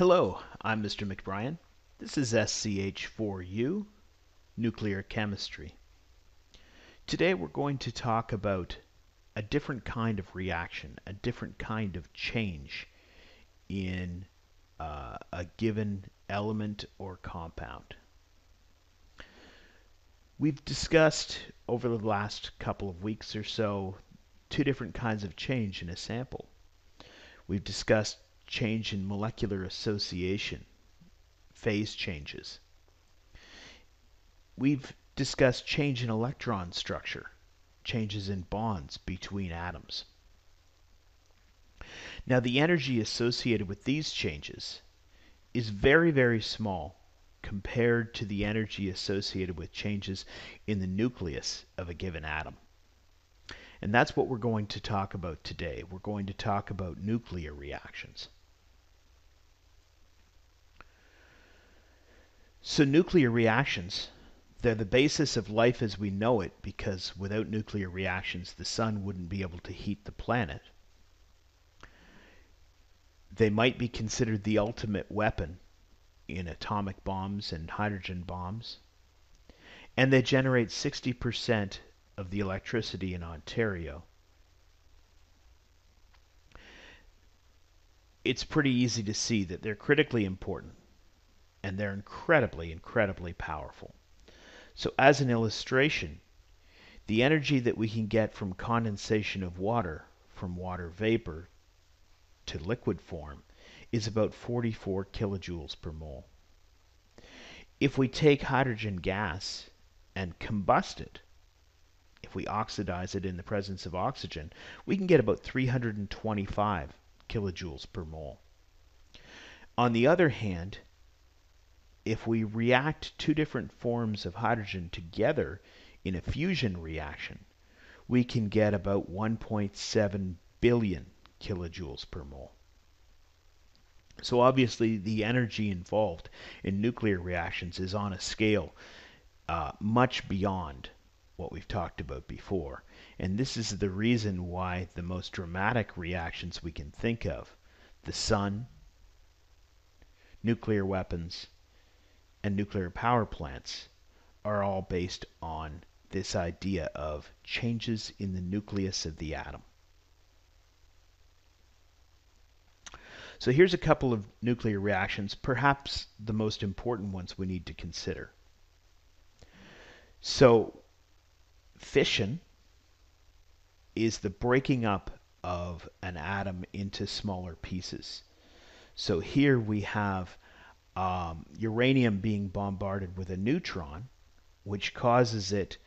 Hello, I'm Mr. McBrien. This is SCH4U, Nuclear Chemistry. Today we're going to talk about a different kind of reaction, a different kind of change in a given element or compound. We've discussed over the last couple of weeks or so two different kinds of change in a sample. We've discussed change in molecular association, phase changes. We've discussed change in electron structure, changes in bonds between atoms. Now, the energy associated with these changes is very, very small compared to the energy associated with changes in the nucleus of a given atom. And that's what we're going to talk about today. We're going to talk about nuclear reactions. So nuclear reactions, they're the basis of life as we know it, because without nuclear reactions, the sun wouldn't be able to heat the planet. They might be considered the ultimate weapon in atomic bombs and hydrogen bombs. And they generate 60% of the electricity in Ontario. It's pretty easy to see that they're critically important. And they're incredibly, incredibly powerful. So as an illustration, the energy that we can get from condensation of water, from water vapor to liquid form, is about 44 kilojoules per mole. If we take hydrogen gas and combust it, if we oxidize it in the presence of oxygen, we can get about 325 kilojoules per mole. On the other hand, if we react two different forms of hydrogen together in a fusion reaction, we can get about 1.7 billion kilojoules per mole. So obviously the energy involved in nuclear reactions is on a scale much beyond what we've talked about before. And this is the reason why the most dramatic reactions we can think of, the sun, nuclear weapons, and nuclear power plants, are all based on this idea of changes in the nucleus of the atom. So here's a couple of nuclear reactions, perhaps the most important ones we need to consider. So fission is the breaking up of an atom into smaller pieces. So here we have uranium being bombarded with a neutron, which causes it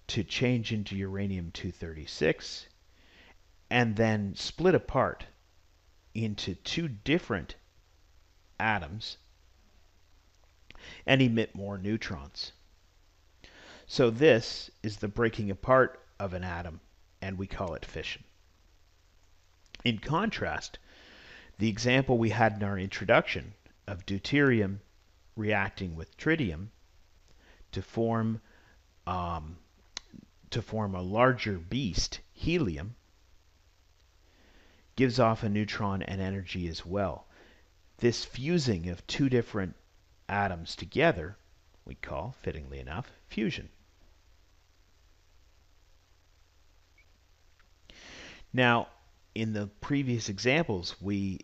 to change into uranium-236 and then split apart into two different atoms and emit more neutrons. So this is the breaking apart of an atom, and we call it fission. In contrast, the example we had in our introduction of deuterium reacting with tritium to form a larger beast, helium, gives off a neutron and energy as well. This fusing of two different atoms together we call, fittingly enough, fusion. Now, in the previous examples, we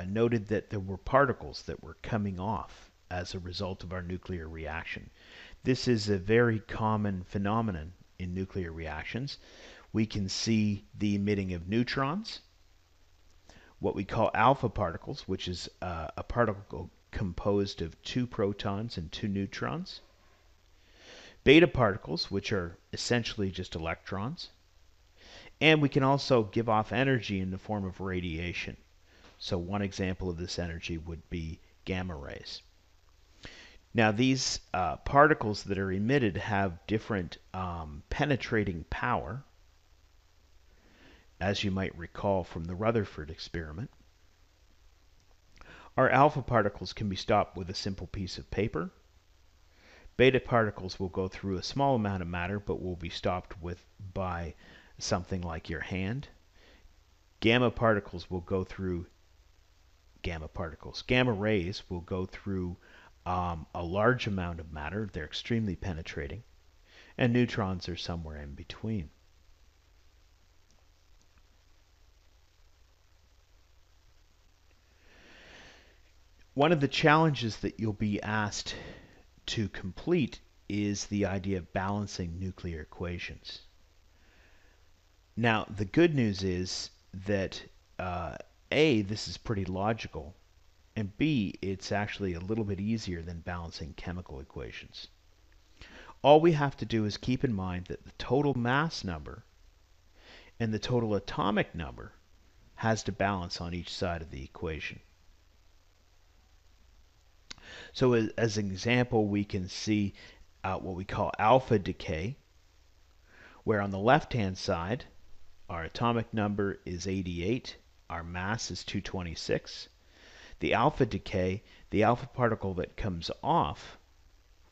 noted that there were particles that were coming off as a result of our nuclear reaction. This is a very common phenomenon in nuclear reactions. We can see the emitting of neutrons, what we call alpha particles, which is a particle composed of 2 protons and 2 neutrons, beta particles, which are essentially just electrons, and we can also give off energy in the form of radiation. So one example of this energy would be gamma rays. Now these particles that are emitted have different penetrating power, as you might recall from the Rutherford experiment. Our alpha particles can be stopped with a simple piece of paper. Beta particles will go through a small amount of matter, but will be stopped by something like your hand. Gamma particles will go through gamma particles. Gamma rays will go through a large amount of matter. They're extremely penetrating. And neutrons are somewhere in between. One of the challenges that you'll be asked to complete is the idea of balancing nuclear equations. Now, the good news is that A, this is pretty logical, and B, it's actually a little bit easier than balancing chemical equations. All we have to do is keep in mind that the total mass number and the total atomic number has to balance on each side of the equation. So as an example, we can see what we call alpha decay, where on the left-hand side, our atomic number is 88, our mass is 226. The alpha decay, the alpha particle that comes off,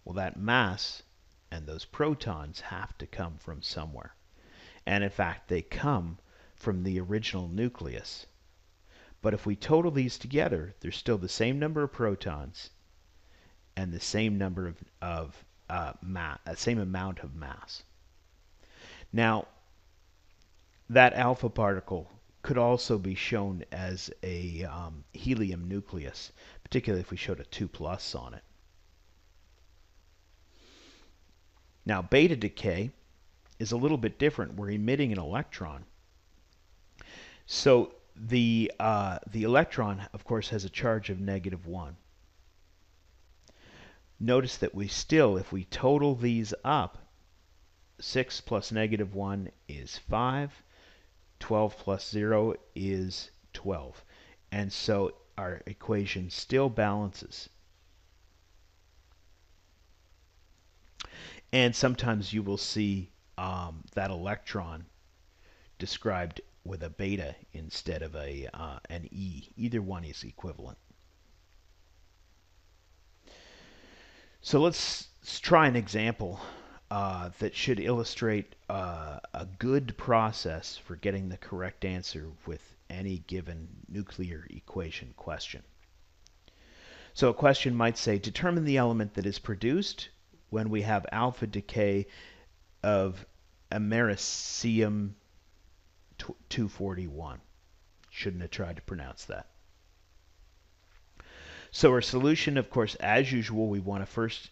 well, that mass and those protons have to come from somewhere. And in fact, they come from the original nucleus. But if we total these together, there's still the same number of protons and the same number of same amount of mass. Now, that alpha particle could also be shown as a helium nucleus, particularly if we showed a 2+ on it. Now, beta decay is a little bit different. We're emitting an electron. So the electron, of course, has a charge of -1. Notice that we still, if we total these up, 6 plus -1 is 5. 12 plus 0 is 12. And so our equation still balances. And sometimes you will see that electron described with a beta instead of an E. Either one is equivalent. So let's try an example that should illustrate a good process for getting the correct answer with any given nuclear equation question. So a question might say, determine the element that is produced when we have alpha decay of americium 241. Shouldn't have tried to pronounce that. So our solution, of course, as usual, we want to first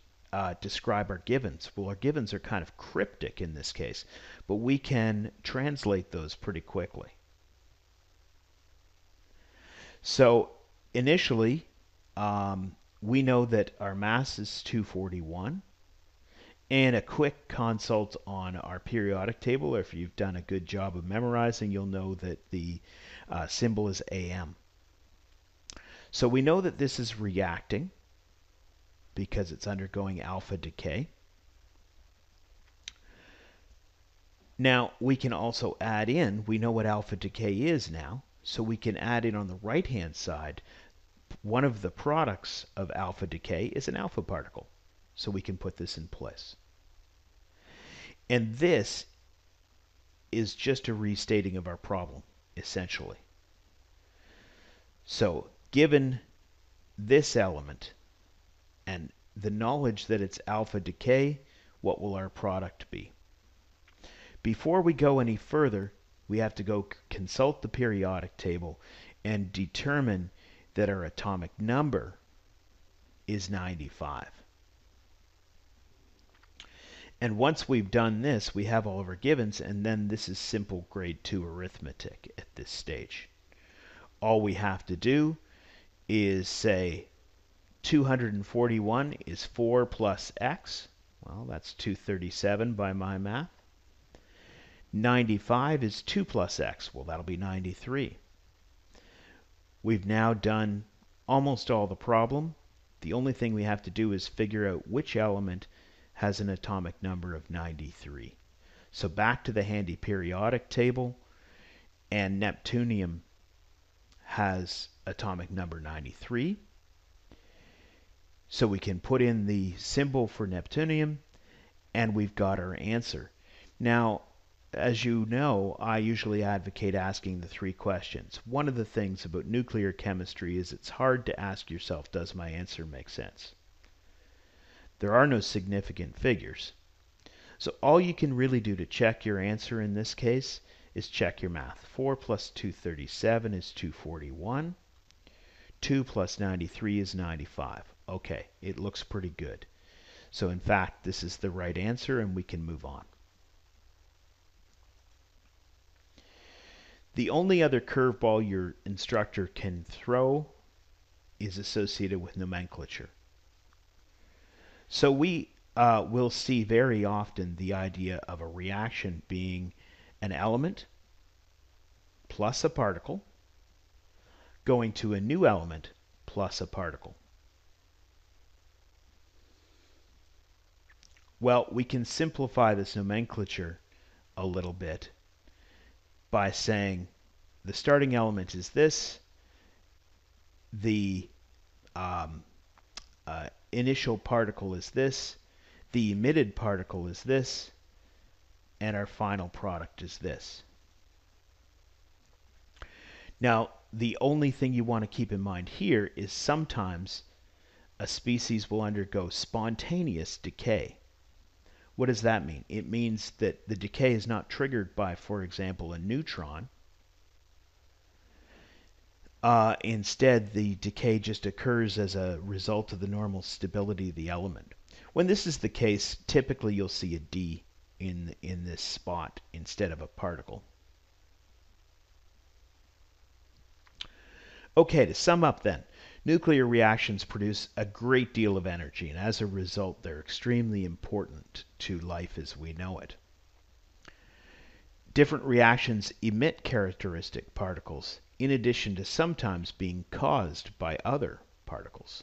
describe our givens. Well, our givens are kind of cryptic in this case, but we can translate those pretty quickly. So initially, we know that our mass is 241. And a quick consult on our periodic table, or if you've done a good job of memorizing, you'll know that the symbol is Am. So we know that this is reacting because it's undergoing alpha decay. Now, we can also add in, we know what alpha decay is now, so we can add in on the right-hand side, one of the products of alpha decay is an alpha particle. So we can put this in place. And this is just a restating of our problem, essentially. So given this element and the knowledge that it's alpha decay, what will our product be? Before we go any further, we have to go consult the periodic table and determine that our atomic number is 95. And once we've done this, we have all of our givens, and then this is simple grade 2 arithmetic at this stage. All we have to do is say 241 is 4 plus x. Well, that's 237 by my math. 95 is 2 plus x. Well, that'll be 93. We've now done almost all the problem. The only thing we have to do is figure out which element has an atomic number of 93. So back to the handy periodic table, and neptunium has atomic number 93. So we can put in the symbol for neptunium, and we've got our answer. Now, as you know, I usually advocate asking the three questions. One of the things about nuclear chemistry is it's hard to ask yourself, does my answer make sense? There are no significant figures. So all you can really do to check your answer in this case is check your math. 4 plus 237 is 241. 2 plus 93 is 95. Okay, it looks pretty good. So in fact, this is the right answer and we can move on. The only other curveball your instructor can throw is associated with nomenclature. So we will see very often the idea of a reaction being an element plus a particle going to a new element plus a particle. Well, we can simplify this nomenclature a little bit by saying the starting element is this, the initial particle is this, the emitted particle is this, and our final product is this. Now, the only thing you want to keep in mind here is sometimes a species will undergo spontaneous decay. What does that mean? It means that the decay is not triggered by, for example, a neutron. Instead, the decay just occurs as a result of the normal stability of the element. When this is the case, typically you'll see a D in this spot instead of a particle. Okay, to sum up then, nuclear reactions produce a great deal of energy, and as a result, they're extremely important to life as we know it. Different reactions emit characteristic particles, in addition to sometimes being caused by other particles.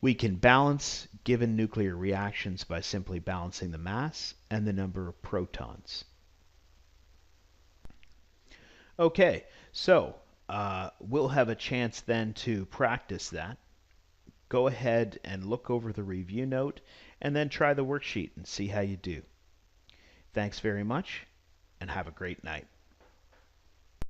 We can balance given nuclear reactions by simply balancing the mass and the number of protons. Okay, so we'll have a chance then to practice that. Go ahead and look over the review note and then try the worksheet and see how you do. Thanks very much and have a great night.